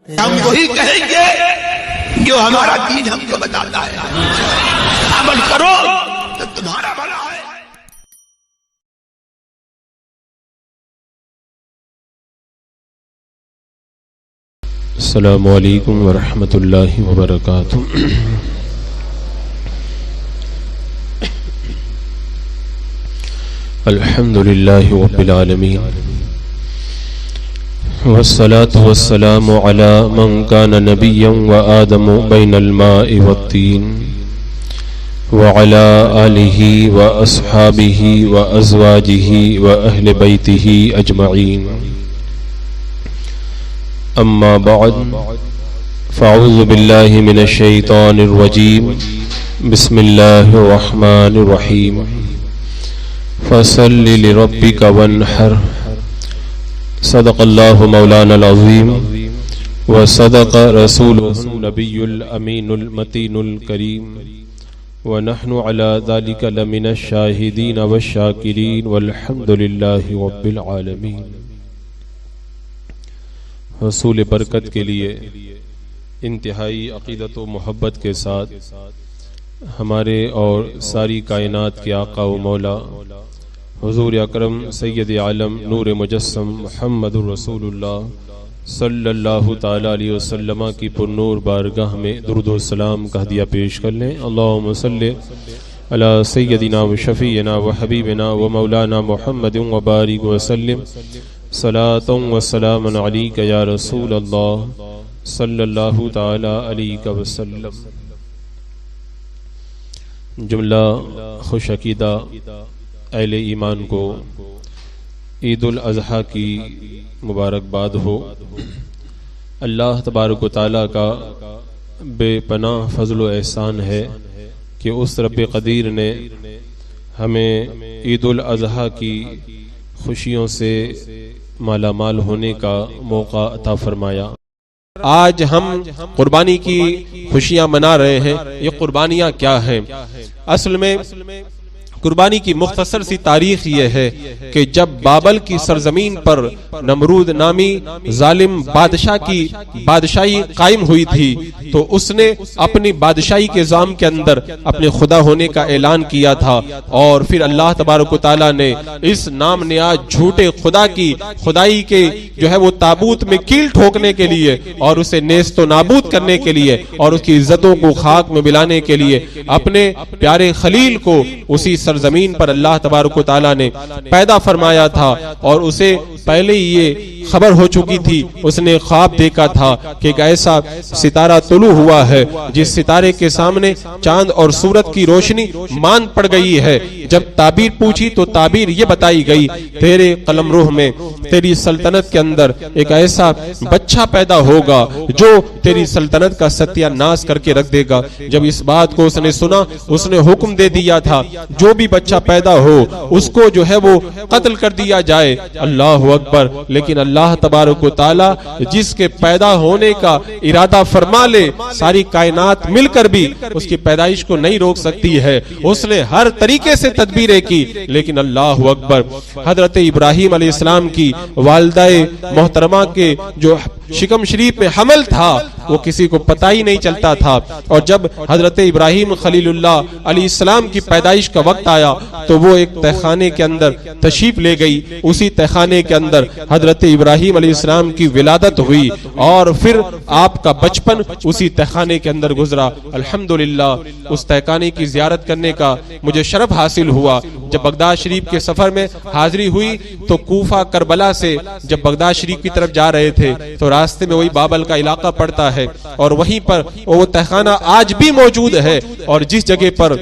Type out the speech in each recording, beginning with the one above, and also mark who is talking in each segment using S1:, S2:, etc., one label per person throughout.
S1: ہم وہی کہیں گے جو ہمارا دین ہم کو بتاتا ہے، عمل کرو تو تمہارا بھلا ہے۔
S2: السلام علیکم ورحمۃ اللہ وبرکاتہ۔ الحمد للہ رب العالمین، والصلاة والسلام على من كان نبيا وآدم بين الماء والطين، وعلى آله وأصحابه وأزواجه وأهل بيته أجمعين، أما بعد، فأعوذ بالله من الشيطان الرجيم، بسم الله الرحمن الرحيم، فصل لربك وانحر، صدق اللہ مولانا العظیم وصدق رسولہ النبی الامین المتین الکریم، ونحن على ذلك لمن الشاہدین والشاکرین، والحمد للہ رب العالمین۔ حصول برکت کے لیے انتہائی عقیدت و محبت کے ساتھ ہمارے اور ساری کائنات کے آقا و مولا حضور اکرم سید عالم نور مجسم محمد الرسول اللہ صلی اللہ تعالی علیہ وسلم کی پرنور بارگاہ میں درود و سلام کا ہدیہ پیش کر لیں۔ اللہم صلی علی سیدنا و شفیعنا و حبیبنا و مولانا محمد و بارک وسلم، صلاۃ و سلام علیک یا رسول اللہ صلی اللہ تعالی علیہ وسلم۔ جملہ خوش عقیدہ اہل ایمان کو عید الاضحیٰ کی مبارکباد ہو۔ اللہ تبارک و تعالیٰ کا بے پناہ فضل و احسان ہے کہ اس رب قدیر نے ہمیں عید الاضحیٰ کی خوشیوں سے مالا مال ہونے کا موقع عطا فرمایا۔ آج ہم قربانی کی خوشیاں منا رہے ہیں۔ یہ قربانیاں کیا ہیں؟ اصل میں قربانی کی مختصر سی تاریخ یہ ہے کہ جب بابل کی سرزمین پر نمرود نامی ظالم بادشاہ کی بادشاہی قائم ہوئی تھی تو اس نے اپنی بادشاہی کے نظام کے اندر اپنے خدا ہونے کا اعلان کیا تھا، اور پھر اللہ تبارک و تعالیٰ نے اس نام نیاز جھوٹے خدا کی خدائی کے جو ہے وہ تابوت میں کیل ٹھوکنے کے لیے اور اسے نیست و نابود کرنے کے لیے اور اس کی عزتوں کو خاک میں ملانے کے لیے اپنے پیارے خلیل کو اسی سرزمین پر اللہ تبارک و تعالیٰ نے پیدا فرمایا تھا، اور اسے پہلے ہی یہ خبر ہو چکی تھی، اس نے خواب دیکھا تھا کہ ایک ایسا ستارہ طلوع ہوا ہے جس ستارے کے سامنے چاند اور سورج کی روشنی مان پڑ گئی ہے۔ جب تعبیر پوچھی تو تعبیر یہ بتائی گئی، تیرے قلم روح میں تیری سلطنت کے اندر ایک ایسا بچہ پیدا ہوگا جو تیری سلطنت کا ستیہ ناش کر کے رکھ دے گا۔ جب اس بات کو اس نے سنا، اس نے حکم دے دیا تھا جو بھی بچہ پیدا ہو اس کو جو ہے وہ قتل کر دیا جائے۔ اللہ اکبر! لیکن اللہ تبارک و تعالی جس کے پیدا ہونے کا ارادہ فرما لے، ساری کائنات مل کر بھی اس کی پیدائش کو نہیں روک سکتی ہے۔ اس نے ہر طریقے سے تدبیریں کی، لیکن اللہ اکبر! حضرت ابراہیم علیہ السلام کی والدہ محترمہ کے جو شکم شریف میں حمل تھا وہ کسی کو پتہ ہی نہیں چلتا تھا، اور جب حضرت ابراہیم خلیل اللہ علیہ السلام کی پیدائش کا وقت آیا تو وہ ایک تہخانے کے اندر تشریف لے گئی۔ اسی تہخانے کے اندر حضرت ابراہیم علیہ السلام کی ولادت ہوئی، اور پھر آپ کا بچپن اسی تہخانے کے اندر گزرا۔ الحمدللہ اس تہخانے کی زیارت کرنے کا مجھے شرف حاصل ہوا۔ جب بغداد شریف کے سفر میں حاضری ہوئی تو کوفہ کربلا سے جب بغداد شریف کی طرف جا رہے تھے تو راستے میں وہی بابل کا علاقہ پڑتا ہے، اور وہیں پر وہ تہخانہ آج بھی موجود ہے، اور جس جگہ پر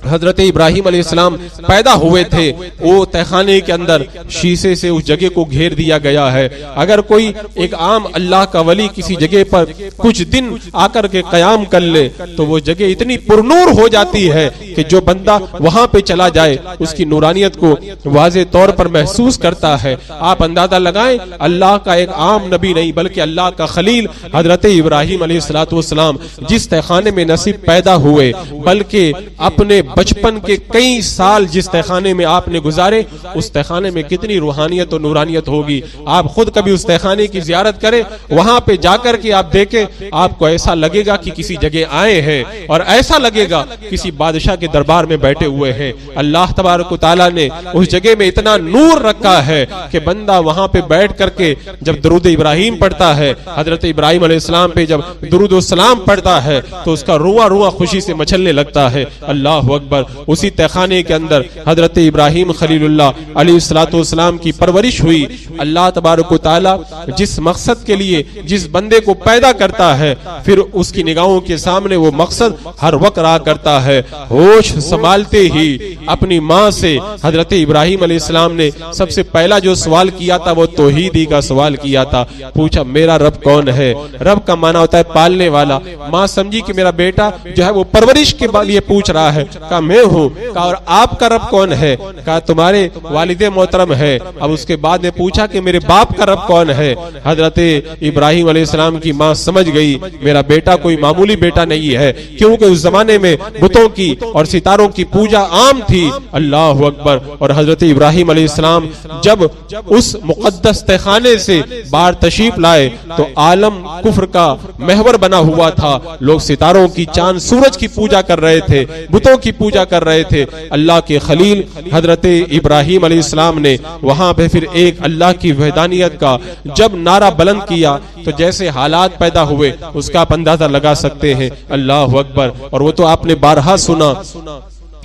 S2: حضرت ابراہیم علیہ السلام پیدا ہوئے تھے وہ تہخانے کے اندر شیشے سے اس جگہ کو گھیر دیا گیا ہے۔ اگر کوئی ایک عام اللہ کا ولی کسی جگہ پر کچھ دن آ کر کے قیام کر لے تو وہ جگہ اتنی پرنور ہو جاتی ہے کہ جو بندہ وہاں پہ چلا جائے اس کی نورانیت کو واضح طور پر محسوس کرتا ہے۔ آپ اندازہ لگائیں، اللہ کا ایک عام نبی نہیں بلکہ اللہ کا خلیل حضرت ابراہیم علیہ السلام جس تہخانے میں نصیب پیدا ہوئے، بلکہ اپنے بچپن کے کئی سال جس تہخانے میں آپ نے گزارے اس تہخانے میں کتنی روحانیت و نورانیت ہوگی. آپ خود کبھی اس تہخانے کی زیارت کریں, وہاں پہ جا کر کے آپ دیکھیں, آپ کو ایسا لگے گا کہ کسی جگہ آئے ہیں اور ایسا لگے گا کسی بادشاہ کے دربار میں بیٹھے ہوئے ہیں. اللہ تبارک و تعالیٰ نے اس جگہ میں اتنا نور رکھا ہے کہ بندہ وہاں پہ بیٹھ کر کے جب درود ابراہیم پڑھتا ہے, حضرت ابراہیم علیہ السلام پہ جب درود و سلام پڑھتا ہے تو اس کا رواں رواں خوشی سے مچلنے لگتا ہے. اللہ اکبر. اسی تہخانے کے اندر حضرت ابراہیم خلیل اللہ علیہ السلام کی پرورش ہوئی. اللہ تبارک و تعالی جس مقصد کے لیے جس بندے کو پیدا کرتا ہے پھر اس کی نگاہوں کے سامنے وہ مقصد ہر وقت رہا کرتا ہے. ہوش سنبھالتے ہی اپنی ماں سے حضرت ابراہیم علیہ السلام نے سب سے پہلا جو سوال کیا تھا وہ توحیدی کا سوال کیا تھا. پوچھا میرا رب کون ہے؟ رب کا معنی ہوتا ہے پالنے والا. ماں سمجھی کہ میرا بیٹا جو ہے وہ پرورش کے لیے پوچھ رہا ہے. کہا میں ہوں. کہا اور آپ کا رب کون ہے؟ کہا تمہارے والد محترم ہے. اب اس کے بعد نے پوچھا کہ میرے باپ کا رب کون ہے؟ حضرت ابراہیم علیہ السلام کی ماں سمجھ گئی میرا بیٹا کوئی معمولی بیٹا نہیں ہے, کیونکہ اس زمانے میں بتوں کی اور ستاروں کی پوجا عام تھی. اللہ اکبر. اور حضرت ابراہیم علیہ السلام جب اس مقدس تہخانے سے باہر تشریف لائے تو عالم کفر کا محور بنا ہوا تھا. لوگ ستاروں کی, چاند سورج کی پوجا کر رہے تھے, بتوں کی پوجا کر رہے تھے. اللہ کے خلیل حضرت ابراہیم علیہ السلام نے وہاں پہ پھر ایک اللہ کی وحدانیت کا جب نعرہ بلند کیا تو جیسے حالات پیدا ہوئے اس کا آپ اندازہ لگا سکتے ہیں. اللہ اکبر. اور وہ تو آپ نے بارہا سنا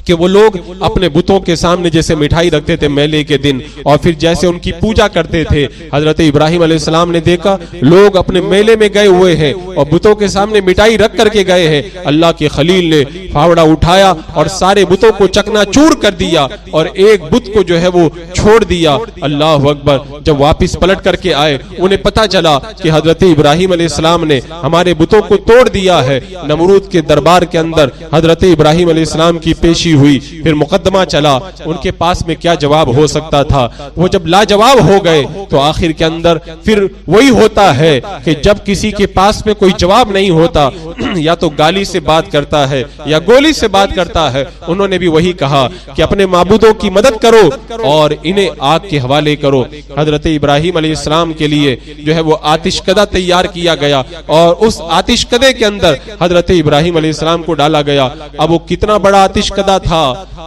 S2: کہ وہ لوگ اپنے بتوں کے سامنے جیسے مٹھائی رکھتے تھے میلے کے دن اور پھر جیسے ان کی پوجا کرتے تھے. حضرت ابراہیم علیہ السلام نے دیکھا لوگ اپنے میلے میں گئے ہوئے ہیں اور بتوں کے سامنے مٹھائی رکھ کر کے گئے ہیں. اللہ کے خلیل نے پھاوڑا اٹھایا اور سارے بتوں کو چکنا چور کر دیا اور ایک بت کو جو ہے وہ چھوڑ دیا. اللہ اکبر. جب واپس پلٹ کر کے آئے انہیں پتا چلا کہ حضرت ابراہیم علیہ السلام نے ہمارے بتوں کو توڑ دیا ہے. نمرود کے دربار کے اندر حضرت ابراہیم علیہ السلام کی پیشی ہوئی. پھر مقدمہ چلا ان کے پاس میں کیا جواب ہو سکتا تھا. وہ جب لاجواب ہو گئے تو آخر کے اندر پھر وہی ہوتا ہے کہ جب کسی کے پاس میں کوئی جواب نہیں ہوتا یا تو گالی سے بات کرتا ہے یا گولی سے بات کرتا ہے. انہوں نے بھی وہی کہا کہ اپنے معبودوں کی مدد کرو اور انہیں آگ کے حوالے کرو. حضرت ابراہیم علیہ السلام کے لیے جو ہے وہ آتش کدہ تیار کیا گیا اور اس آتش کدے کے اندر حضرت ابراہیم علیہ السلام کو ڈالا گیا. اب وہ کتنا بڑا آتش کدہ تھا,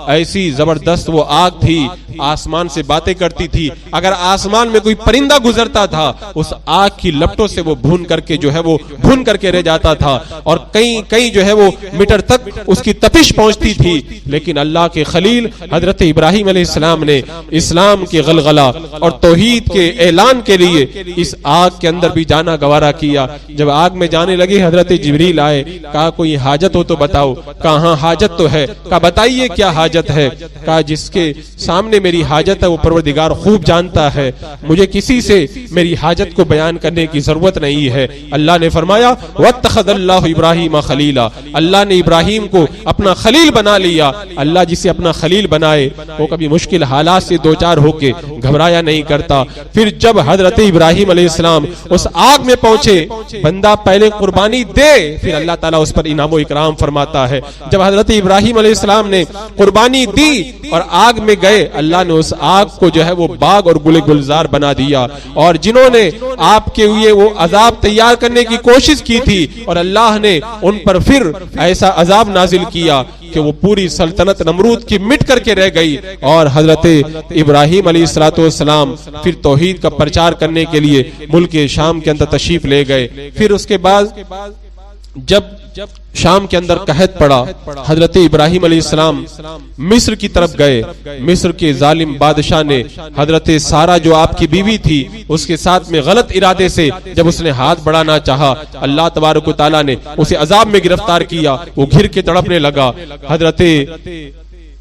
S2: ایسی زبردست وہ آگ تھی, آسمان سے باتیں کرتی تھی. اگر آسمان میں کوئی پرندہ گزرتا تھا اس آگ کی لپٹوں سے وہ بھون کر کے جو ہے وہ بھون کر کے رہ جاتا تھا اور کئی جو ہے وہ میٹر تک اس کی تپش پہنچتی تھی. لیکن اللہ کے خلیل حضرت ابراہیم علیہ السلام نے اسلام کے غلغلہ اور توحید کے اعلان کے لیے اس آگ کے اندر بھی جانا گوارا کیا. جب آگ میں جانے لگے حضرت جبریل آئے. کہا کوئی حاجت ہو تو بتاؤ. کہا ہاں حاجت تو ہے. کہا بتائیے کیا حاجت ہے؟ کہا جس کے سامنے میری حاجت ہے وہ پروردگار خوب جانتا ہے, مجھے کسی سے میری حاجت کو بیان کرنے کی ضرورت نہیں ہے. اللہ نے فرمایا واتخذ اللہ ابراہیم خلیلا. اللہ نے ابراہیم کو اپنا خلیل بنا لیا. اللہ جسے اپنا خلیل بنائے وہ کبھی مشکل حالات سے دوچار ہو کے گھبرایا نہیں کرتا. پھر جب حضرت ابراہیم علیہ السلام اس آگ میں پہنچے, بندہ پہلے قربانی دے پھر اللہ تعالیٰ اس پر انعام و اکرام فرماتا ہے. جب حضرت ابراہیم علیہ السلام نے قربانی دی اور آگ میں گئے, اللہ نے اس آگ کو جو ہے وہ باغ اور گل گلزار بنا دیا. اور جنہوں نے آپ کے لیے وہ عذاب تیار کرنے کی کوشش کی تھی اور اللہ نے ان پر پھر ایسا عذاب نازل کیا کہ وہ پوری سلطنت نمرود کی مٹ کر کے رہ گئی. اور حضرت ابراہیم علیہ السلام پھر توحید کا پرچار کرنے کے لیے ملک شام کے اندر تشریف لے گئے. پھر اس کے بعد جب شام کے اندر قحط پڑا, حضرت ابراہیم علیہ السلام مصر کی طرف گئے. مصر کے ظالم بادشاہ نے حضرت سارہ جو آپ کی بیوی تھی اس کے ساتھ میں غلط ارادے سے جب اس نے ہاتھ بڑھانا چاہا, اللہ تبارک و تعالیٰ نے اسے عذاب میں گرفتار کیا. وہ گھر کے تڑپنے لگا. حضرت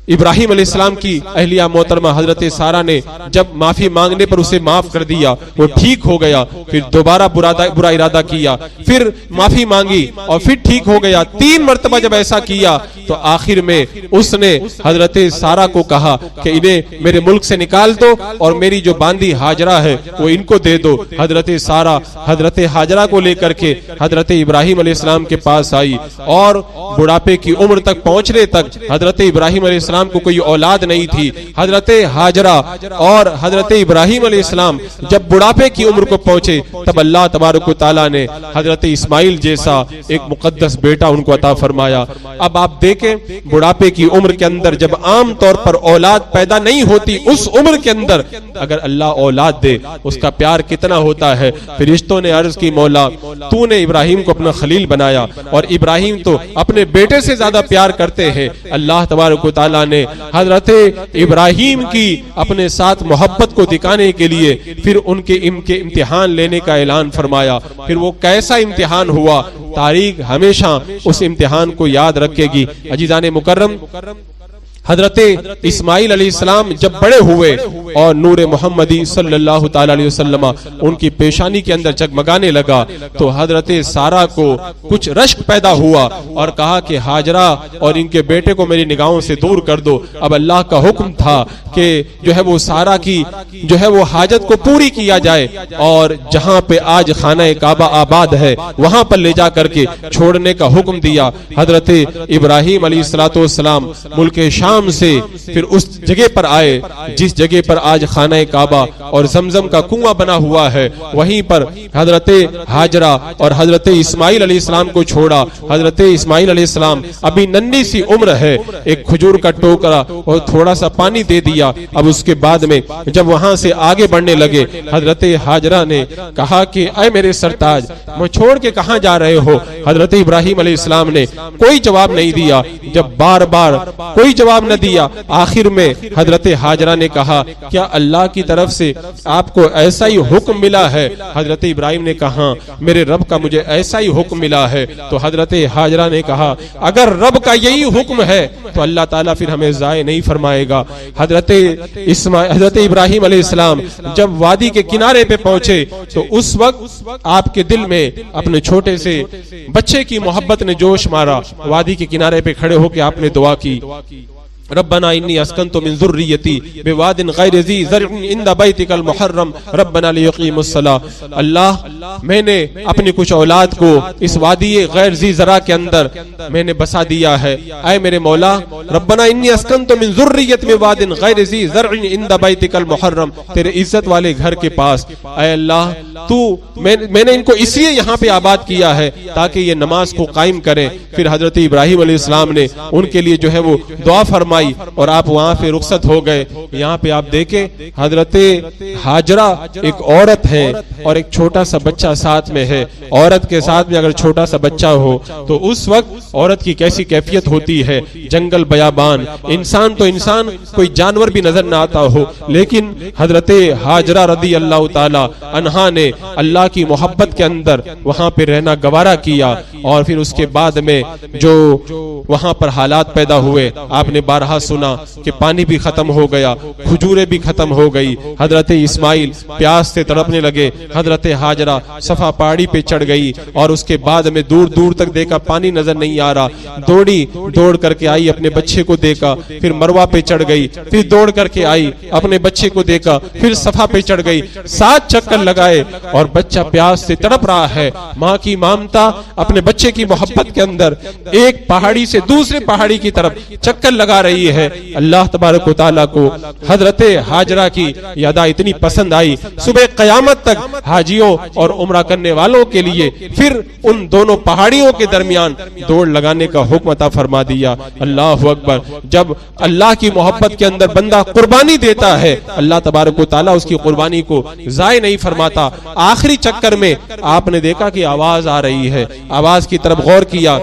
S2: ابراہیم علیہ السلام کی اہلیہ محترمہ حضرت سارہ نے جب معافی مانگنے پر اسے معاف کر دیا، وہ ٹھیک ہو گیا، پھر دوبارہ برا ارادہ کیا، پھر معافی مانگی اور پھر ٹھیک ہو گیا۔ 3 مرتبہ جب ایسا کیا تو آخر میں اس نے حضرت سارہ کو کہا کہ انہیں میرے ملک سے نکال دو اور میری جو باندی ہاجرہ ہے وہ ان کو دے دو۔ حضرت سارہ حضرت ہاجرہ کو لے کر کے حضرت ابراہیم علیہ السلام کے پاس آئی، اور بڑھاپے کی عمر تک پہنچنے تک حضرت ابراہیم علیہ السلام کو کوئی اولاد نہیں تھی۔ حضرت ہاجرہ اور حضرت ابراہیم علیہ السلام جب بڑھاپے کی عمر کو پہنچے تب اللہ تبارک و تعالیٰ نے حضرت اسماعیل جیسا ایک مقدس بیٹا ان کو عطا فرمایا۔ اب آپ دیکھیں بڑھاپے کی عمر کے اندر جب عام طور پر اولاد پیدا نہیں ہوتی، اس عمر کے اندر اگر اللہ اولاد دے اس کا پیار کتنا ہوتا ہے۔ فرشتوں نے عرض کی مولا تو نے ابراہیم کو اپنا خلیل بنایا، اور ابراہیم تو اپنے بیٹے سے زیادہ پیار کرتے ہیں۔ اللہ تبارک و تعالیٰ نے حضرت ابراہیم کی اپنے ساتھ محبت کو دکھانے کے لیے پھر ان کے امتحان لینے کا اعلان فرمایا۔ پھر وہ کیسا امتحان ہوا، تاریخ ہمیشہ اس امتحان کو یاد رکھے گی۔ عزیزان مکرم، حضرت اسماعیل علیہ السلام جب بڑے ہوئے اور نور محمدی صلی اللہ تعالی علیہ وسلم ان کی پیشانی کے اندر جگمگانے لگا تو حضرت سارہ کو کچھ رشک پیدا ہوا اور کہا کہ ہاجرہ اور ان کے بیٹے کو میری نگاہوں سے دور کر دو۔ اب اللہ کا حکم تھا کہ جو ہے وہ سارہ کی جو ہے وہ حاجت کو پوری کیا جائے، اور جہاں پہ آج خانہ کعبہ آباد ہے وہاں پر لے جا کر کے چھوڑنے کا حکم دیا۔ حضرت ابراہیم علیہ السلام ملک شام سے پھر اس جگہ پر آئے جس جگہ پر آج خانہ کعبہ اور زمزم کا کنواں بنا ہوا ہے، وہیں پر حضرت ہاجرہ اور حضرت اسماعیل علیہ السلام کو چھوڑا۔ حضرت اسماعیل علیہ السلام ابھی ننھی سی عمر ہے، ایک کھجور کا ٹوکرا اور تھوڑا سا پانی دے دیا۔ اب اس کے بعد میں جب وہاں سے آگے بڑھنے لگے حضرت ہاجرہ نے کہا کہ اے میرے سرتاج مجھے چھوڑ کے کہاں جا رہے ہو؟ حضرت ابراہیم علیہ السلام نے کوئی جواب نہیں دیا۔ جب بار بار کوئی جواب نہ دیا، آخر میں حضرت ہاجرہ نے کہا کیا اللہ کی طرف سے آپ کو ایسا ہی حکم ملا ہے؟ حضرت ابراہیم نے کہا میرے رب کا مجھے ایسا ہی حکم ملا ہے۔ تو حضرت ہاجرہ نے کہا اگر رب کا یہی حکم ہے تو اللہ تعالیٰ پھر ہمیں ضائع نہیں فرمائے گا۔ حضرت ابراہیم علیہ السلام جب وادی کے کنارے پہ پہنچے تو اس وقت آپ کے دل میں اپنے چھوٹے سے بچے کی محبت نے جوش مارا۔ وادی کے کنارے پہ کھڑے ہو کے آپ نے دعا کی، ربنا انی اسکنت من ذریتی بواد غیر ذی زرع عند بیتک المحرم ربنا لیقیموا الصلاۃ۔ اللہ میں نے اپنی کچھ اولاد کو اس وادی غیر ذی زرع کے اندر میں نے بسا دیا ہے۔ اے میرے مولا ربنا انی اسکنت من ذریتی بواد غیر ذی زرع عند بیتک المحرم، تیرے عزت والے گھر کے پاس اے اللہ تو میں نے ان کو اس لیے یہاں پہ آباد کیا ہے تاکہ یہ نماز کو قائم کریں۔ پھر حضرت ابراہیم علیہ السلام نے ان کے لیے جو ہے وہ دعا فرمائی اور آپ وہاں پہ رخصت ہو گئے۔ یہاں پہ آپ دیکھیں حضرت ہاجرہ ایک عورت ہے اور ایک چھوٹا سا بچہ ساتھ میں ہے۔ عورت کے ساتھ میں اگر چھوٹا سا بچہ ہو تو اس وقت عورت کی کیسی کیفیت ہوتی ہے، جنگل بیابان، انسان تو انسان کوئی جانور بھی نظر نہ آتا ہو، لیکن حضرت ہاجرہ رضی اللہ تعالی عنہا نے اللہ کی محبت کے اندر وہاں پہ رہنا گوارا کیا۔ اور پھر اس کے بعد میں جو وہاں پر حالات پیدا ہوئے آپ نے بارہا سنا کہ پانی بھی ختم ہو گیا، کھجوریں بھی ختم ہو گئی، حضرت اسماعیل پیاس سے تڑپنے لگے، حضرت ہاجرہ صفا پہاڑی پہ چڑھ گئی اور اس کے بعد میں دور دور تک دیکھا پانی نظر نہیں آ رہا، دوڑ کر کے آئی، اپنے بچے کو دیکھا، پھر مروہ پہ چڑھ گئی، پھر دوڑ کر کے آئی، اپنے بچے کو دیکھا، پھر صفا پہ چڑھ گئی، 7 چکر لگائے اور بچہ پیاس سے تڑپ رہا ہے۔ ماں کی مامتا اپنے بچے کی محبت کے اندر ایک پہاڑی سے دوسرے پہاڑی کی طرف چکر لگا رہی ہے۔ اللہ تبارک و تعالیٰ کو حضرت ہاجرہ کی یہ ادا اتنی پسند آئی، صبح قیامت تک حاجیوں اور عمرہ کرنے والوں کے لیے پھر ان دونوں پہاڑیوں کے درمیان دوڑ لگانے کا حکم عطا فرما دیا۔ اللہ اکبر، جب اللہ کی محبت کے اندر بندہ قربانی دیتا ہے اللہ تبارک و تعالیٰ اس کی قربانی کو ضائع نہیں فرماتا۔ آخری چکر میں آپ نے دیکھا کہ آواز آ رہی ہے، آواز کی طرف غور کیا،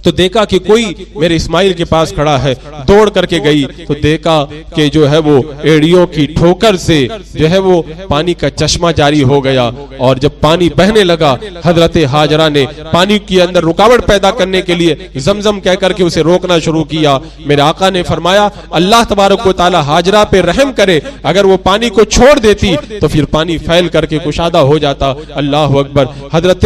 S2: تو دیکھا کہ کوئی میرے اسماعیل کے پاس کھڑا ہے، دوڑ کر کے گئی تو دیکھا کہ جو ہے وہ ایڑیوں کی ٹھوکر سے جو ہے وہ پانی کا چشمہ جاری ہو گیا، اور جب پانی بہنے لگا حضرت ہاجرہ نے پانی کے اندر رکاوٹ پیدا کرنے کے لیے زمزم کہہ کر کے اسے روکنا شروع کیا۔ میرے آقا نے فرمایا اللہ تبارک و تعالی ہاجرہ پہ رحم کرے، اگر وہ پانی کو چھوڑ دیتی تو پھر پانی پھیل کر کے کشادہ ہو جاتا۔ اللہ اکبر۔ حضرت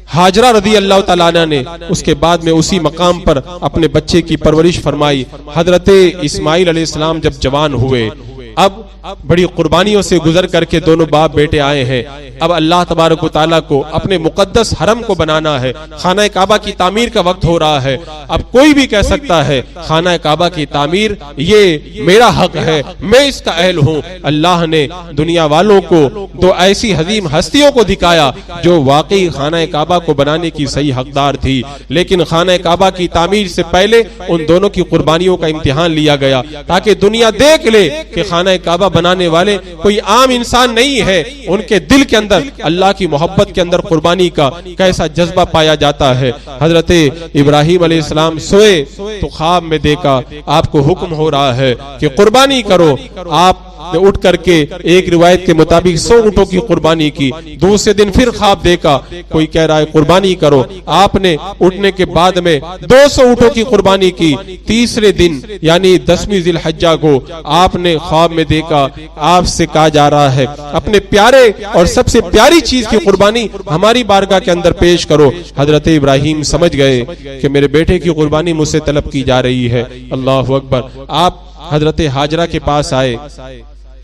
S2: ہاجرہ رضی اللہ تعالیٰ عنہ نے اس کے بعد میں اسی مقام پر اپنے بچے کی پرورش فرمائی۔ حضرت اسماعیل علیہ السلام جب جوان ہوئے، اب بڑی قربانیوں سے گزر کر کے دونوں باپ بیٹے آئے ہیں، اب اللہ تبارک و تعالیٰ کو اپنے مقدس حرم کو بنانا ہے، خانہ کعبہ کی تعمیر کا وقت ہو رہا ہے۔ اب کوئی بھی کہہ سکتا ہے خانہ کعبہ کی تعمیر یہ میرا حق ہے، میں اس کا اہل ہوں۔ اللہ نے دنیا والوں کو دو ایسی عظیم ہستیوں کو دکھایا جو واقعی خانہ کعبہ کو بنانے کی صحیح حقدار تھی، لیکن خانہ کعبہ کی تعمیر سے پہلے ان دونوں کی قربانیوں کا امتحان لیا گیا تاکہ دنیا دیکھ لے کہ خانہ کعبہ بنانے والے کوئی عام انسان نہیں ہے، ان کے دل کے اندر اللہ کی محبت کے اندر قربانی کا کیسا جذبہ پایا جاتا ہے۔ حضرت ابراہیم علیہ السلام سوئے تو خواب میں دیکھا آپ کو حکم ہو رہا ہے کہ قربانی کرو۔ آپ نے اٹھ کر کے ایک روایت کے مطابق 100 اونٹوں کی قربانی کی۔ دوسرے دن پھر خواب دیکھا کوئی کہہ رہا ہے قربانی کرو، آپ نے اٹھنے کے بعد میں 200 اونٹوں کی قربانی کی۔ تیسرے دن یعنی 10ویں ذی الحجہ کو آپ نے خواب میں دیکھا آپ سے کہا جا رہا ہے اپنے پیارے اور سب سے پیاری چیز کی قربانی ہماری بارگاہ کے اندر پیش کرو۔ حضرت ابراہیم سمجھ گئے کہ میرے بیٹے کی قربانی مجھ سے طلب کی جا رہی ہے۔ اللہ اکبر۔ آپ حضرت ہاجرہ کے پاس آئے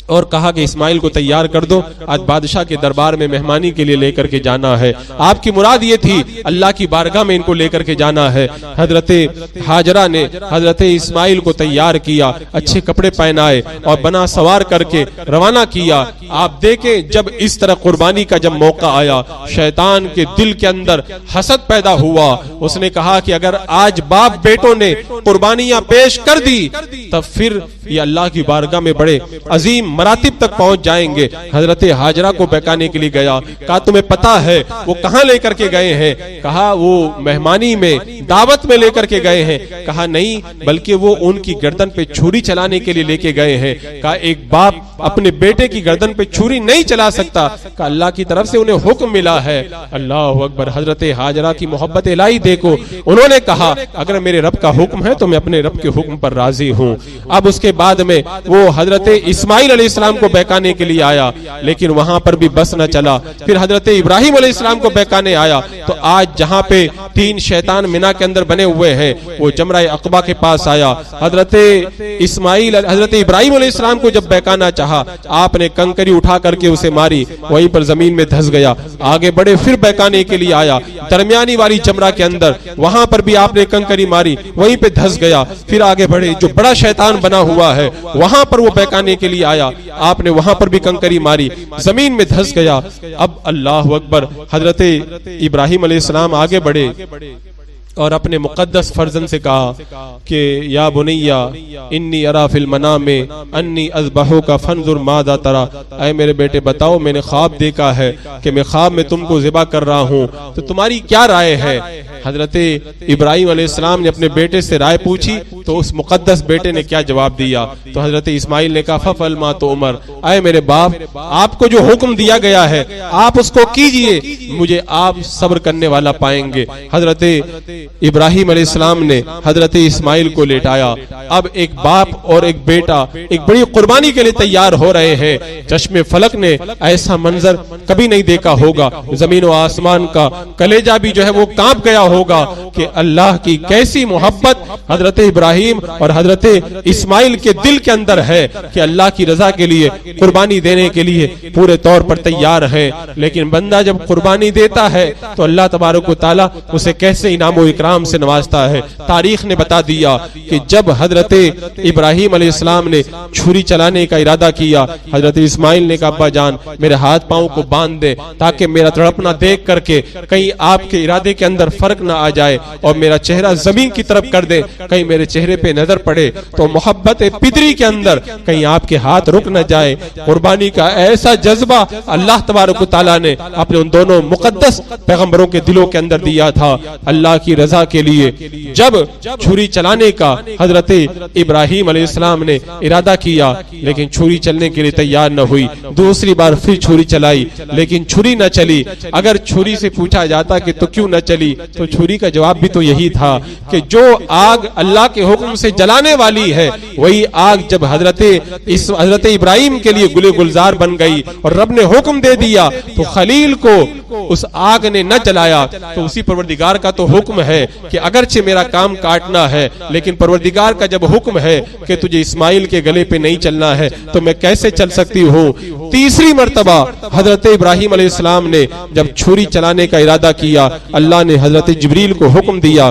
S2: اور کہا کہ اسماعیل کو تیار کر دو، آج بادشاہ کے دربار میں مہمانی کے لیے لے کر کے جانا ہے۔ آپ کی مراد یہ تھی اللہ کی بارگاہ میں ان کو لے کر کے جانا ہے۔ حضرت ہاجرہ نے حضرت اسماعیل کو تیار کیا، اچھے کپڑے پہنائے اور بنا سوار کر کے روانہ کیا۔ آپ دیکھیں جب اس طرح قربانی کا جب موقع آیا، شیطان کے دل کے اندر حسد پیدا ہوا۔ اس نے کہا کہ اگر آج باپ بیٹوں نے قربانیاں پیش کر دی تب پھر یہ اللہ کی بارگاہ میں بڑے عظیم مراتب تک پہنچ جائیں گے۔ حضرت ہاجرہ کو بہکانے کے لیے گیا، کہا تمہیں پتا ہے وہ کہاں لے کر کے گئے ہیں؟ کہا وہ مہمانی میں دعوت میں لے کر کے گئے ہیں۔ کہا نہیں، بلکہ وہ ان کی گردن پہ چھری چلانے کے لیے لے کے گئے ہیں۔ کہا ایک باپ اپنے بیٹے کی گردن پہ چھری نہیں چلا سکتا، کہا اللہ کی طرف سے انہیں حکم ملا ہے۔ اللہ اکبر۔ حضرت ہاجرہ کی محبت الہی دیکھو، انہوں نے کہا اگر میرے رب کا حکم ہے تو میں اپنے رب کے حکم پر راضی ہوں۔ اب اس کے بعد میں وہ حضرت اسماعیل علیہ السلام کو بہکانے کے لیے آیا، لیکن وہاں پر بھی بس نہ چلا۔ پھر حضرت ابراہیم علیہ السلام کو بہکانے آیا تو آج جہاں پہ 3 شیطان مینا کے اندر بنے ہوئے ہیں وہ جمرہ عقبہ کے پاس آیا۔ حضرت ابراہیم علیہ السلام کو جب بہکانا چاہا، آپ نے کنکری اٹھا کر کے اسے ماری، وہیں پر زمین میں دھس گیا۔ آگے بڑے پھر بہکانے کے لیے آیا درمیانی والی جمرہ کے اندر، وہاں پر بھی آپ نے کنکری ماری، وہیں پہ دھس گیا۔ پھر آگے بڑھے جو بڑا شیطان بنا ہوا ہے وہاں پر وہ بہکانے کے لیے آیا، آپ نے وہاں پر بھی کنکری ماری، زمین میں دھس گیا۔ اب اللہ اکبر، حضرت ابراہیم علیہ السلام آگے بڑھے اور اپنے مقدس فرزند سے کہا کہ یا بنیا انی ارا فی المنام انی اذبحک فانظر ماذا ترى، اے میرے بیٹے بتاؤ میں نے خواب دیکھا ہے کہ میں خواب میں تم کو ذبح کر رہا ہوں، تو تمہاری کیا رائے ہے؟ حضرت ابراہیم علیہ السلام نے اپنے بیٹے سے رائے پوچھی تو اس مقدس بیٹے نے کیا جواب دیا؟ تو حضرت اسماعیل نے کہا ففعل ما تؤمر، اے میرے باپ آپ کو جو حکم دیا گیا ہے آپ اس کو کیجئے، مجھے آپ صبر کرنے والا پائیں گے۔ حضرت ابراہیم علیہ السلام نے حضرت اسماعیل کو لیٹایا۔ اب ایک باپ اور ایک بیٹا ایک بڑی قربانی کے لیے تیار ہو رہے ہیں۔ چشم فلک نے ایسا منظر کبھی نہیں دیکھا ہوگا، زمین و آسمان کا کلیجہ بھی جو ہے وہ کانپ گیا ہوگا کہ اللہ کی کیسی محبت حضرت ابراہیم اور حضرت اسماعیل کے دل کے اندر ہے کہ اللہ کی رضا کے لیے قربانی دینے کے لیے پورے طور پر تیار ہیں۔ لیکن بندہ جب قربانی دیتا ہے تو اللہ تبارک و تعالی اسے کیسے انعام و اکرام سے نوازتا ہے۔ تاریخ نے بتا دیا کہ جب حضرت ابراہیم علیہ السلام نے چھری چلانے کا ارادہ کیا، حضرت اسماعیل نے کہا ابا جان میرے ہاتھ پاؤں کو باندھ دے تاکہ میرا تڑپنا دیکھ کر کے کہیں آپ کے ارادے کے اندر فرق نہ آ جائے اور میرا چہرہ زمین کی طرف کر دے, کہیں میرے چہرے پہ نظر پڑے تو محبت پدری کے اندر کہیں آپ کے ہاتھ رک نہ جائے. قربانی کا ایسا جذبہ اللہ تبارک و تعالیٰ نے اپنے ان دونوں مقدس پیغمبروں کے دلوں کے اندر دیا تھا اللہ کی رضا کے لیے. جب چھری چلانے کا حضرت ابراہیم علیہ السلام نے ارادہ کیا لیکن چھری چلنے کے لیے تیار نہ ہوئی, دوسری بار پھر چھری چلائی لیکن چھری نہ چلی. اگر چھری سے پوچھا جاتا کہ تو کیوں نہ چلی تو چھری کا جواب بھی تو یہی تھا کہ جو آگ اللہ کے حکم سے جلانے والی ہے وہی آگ جب حضرت ابراہیم کے لیے گلے گلزار بن گئی اور رب نے حکم دے دیا تو خلیل کو اس آگ نے نہ جلایا. تو اسی پروردگار کا تو حکم ہے کہ اگرچہ میرا کام کاٹنا ہے لیکن پروردگار کا جب حکم ہے کہ تجھے اسماعیل کے گلے پہ نہیں چلنا ہے تو میں کیسے چل سکتی ہوں. تیسری مرتبہ حضرت ابراہیم علیہ السلام نے جب چھری چلانے کا ارادہ کیا اللہ نے حضرت جبریل کو حکم دیا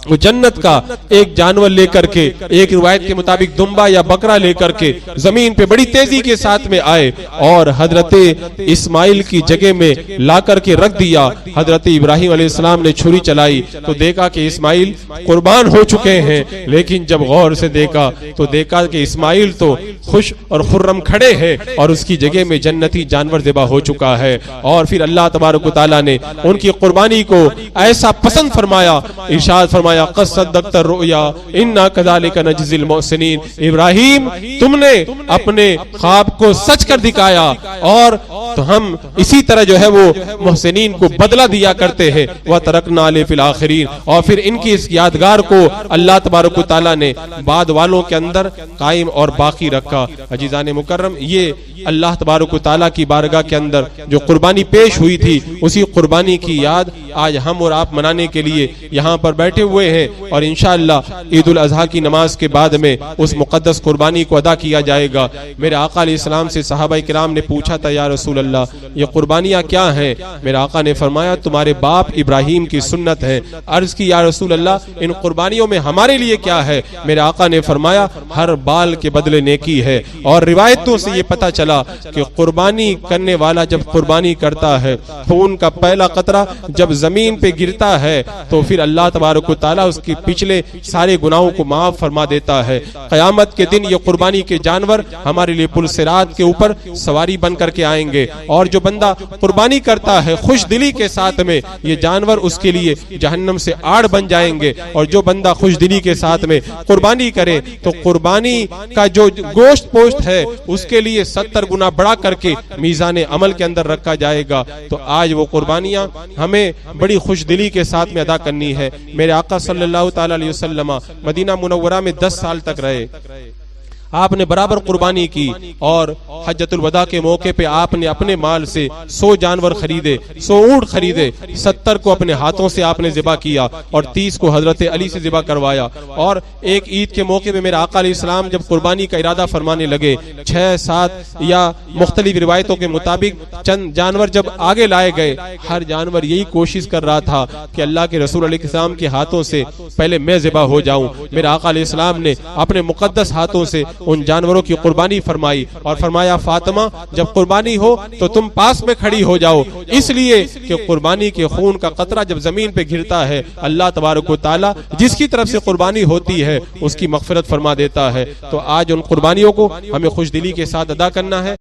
S2: وہ جنت کا ایک جانور لے کر کے, ایک روایت کے مطابق دمبا یا بکرا لے کر کے زمین پہ بڑی تیزی کے ساتھ میں آئے اور حضرت اسماعیل کی جگہ میں لا کر کے رکھ دیا. حضرت ابراہیم علیہ السلام نے چھری چلائی تو دیکھا کہ اسماعیل قربان ہو چکے ہیں, لیکن جب غور سے دیکھا تو دیکھا کہ اسماعیل تو خوش اور خرم کھڑے ہیں اور اس کی جگہ میں جنتی جانور ذبح ہو چکا ہے. اور پھر اللہ تبارک و تعالیٰ نے ان کی قربانی کو ایسا پسند فرمایا, ارشاد فرمایا قد صدقت الرؤیا انا کذالک نجزی المحسنین. ابراہیم تم نے اپنے خواب کو سچ کر دکھایا اور تو ہم اسی طرح جو ہے وہ محسنین کو بدلہ دیا کرتے ہیں. وترکنا علیہ فی الآخرین. اور پھر ان کی اس یادگار کو اللہ تبارک و تعالیٰ نے بعد والوں کے اندر قائم اور باقی رکھا. عزیزان مکرم, یہ اللہ تبارک و تعالیٰ کی بارگاہ کے اندر جو قربانی پیش ہوئی تھی اسی قربانی کی یاد آج ہم اور آپ منانے کے لیے یہاں پر بیٹھے ہوئے ہیں اور انشاءاللہ عید الاضحیٰ کی نماز کے بعد میں اس مقدس قربانی کو ادا کیا جائے گا. میرے آقا علیہ السلام سے صحابہ کرام نے پوچھا تھا یا رسول اللہ یہ قربانیاں کیا ہیں؟ میرے آقا نے فرمایا تمہارے باپ ابراہیم کی سنت ہے. عرض کی یا رسول اللہ ان قربانیوں میں ہمارے لیے کیا ہے؟ میرے آقا نے فرمایا ہر بال کے بدلے نیکی ہے. اور روایتوں سے یہ پتہ چلا کہ قربانی کرنے والا جب قربانی کرتا ہے خون کا پہلا قطرہ جب زمین پہ گرتا ہے تو پھر اللہ تبارک و تعالیٰ اس کے پچھلے سارے گناہوں کو معاف فرما دیتا ہے. قیامت کے دن یہ قربانی کے جانور ہمارے لیے پل صراط کے اوپر سواری بن کر کے آئیں گے اور جو بندہ قربانی کرتا ہے خوش دلی کے ساتھ میں یہ جانور اس کے لیے جہنم سے آڑ بن جائیں گے. اور جو بندہ خوش دلی کے ساتھ میں قربانی کرے تو قربانی کا جو گوشت پوشت ہے اس کے لیے 70 گنا بڑا کر کے میزان عمل کے اندر رکھا جائے گا. تو آج وہ قربانیاں ہمیں بڑی خوش دلی کے ساتھ میں ادا کرنی ہے. میرے آقا صلی اللہ تعالی علیہ وسلم مدینہ منورہ میں 10 سال تک رہے. آپ نے برابر قربانی کی اور حجۃ الوداع کے موقع پہ آپ نے اپنے مال سے 100 جانور خریدے, 100 اونٹ خریدے, 70 کو اپنے ہاتھوں سے آپ نے ذبح کیا اور 30 کو حضرت علی سے ذبح کروایا. اور ایک عید کے موقع پہ میرے آقا علیہ السلام جب قربانی کا ارادہ فرمانے لگے 6-7 یا مختلف روایتوں کے مطابق چند جانور جب آگے لائے گئے ہر جانور یہی کوشش کر رہا تھا کہ اللہ کے رسول علیہ السلام کے ہاتھوں سے پہلے میں ذبح ہو جاؤں. میرے آقا علیہ السلام نے اپنے مقدس ہاتھوں سے ان جانوروں کی قربانی فرمائی اور فرمایا فاطمہ جب قربانی ہو تو تم پاس میں کھڑی ہو جاؤ, اس لیے کہ قربانی کے خون کا قطرہ جب زمین پہ گرتا ہے اللہ تبارک و تعالی جس کی طرف سے قربانی ہوتی ہے اس کی مغفرت فرما دیتا ہے. تو آج ان قربانیوں کو ہمیں خوش دلی کے ساتھ ادا کرنا ہے.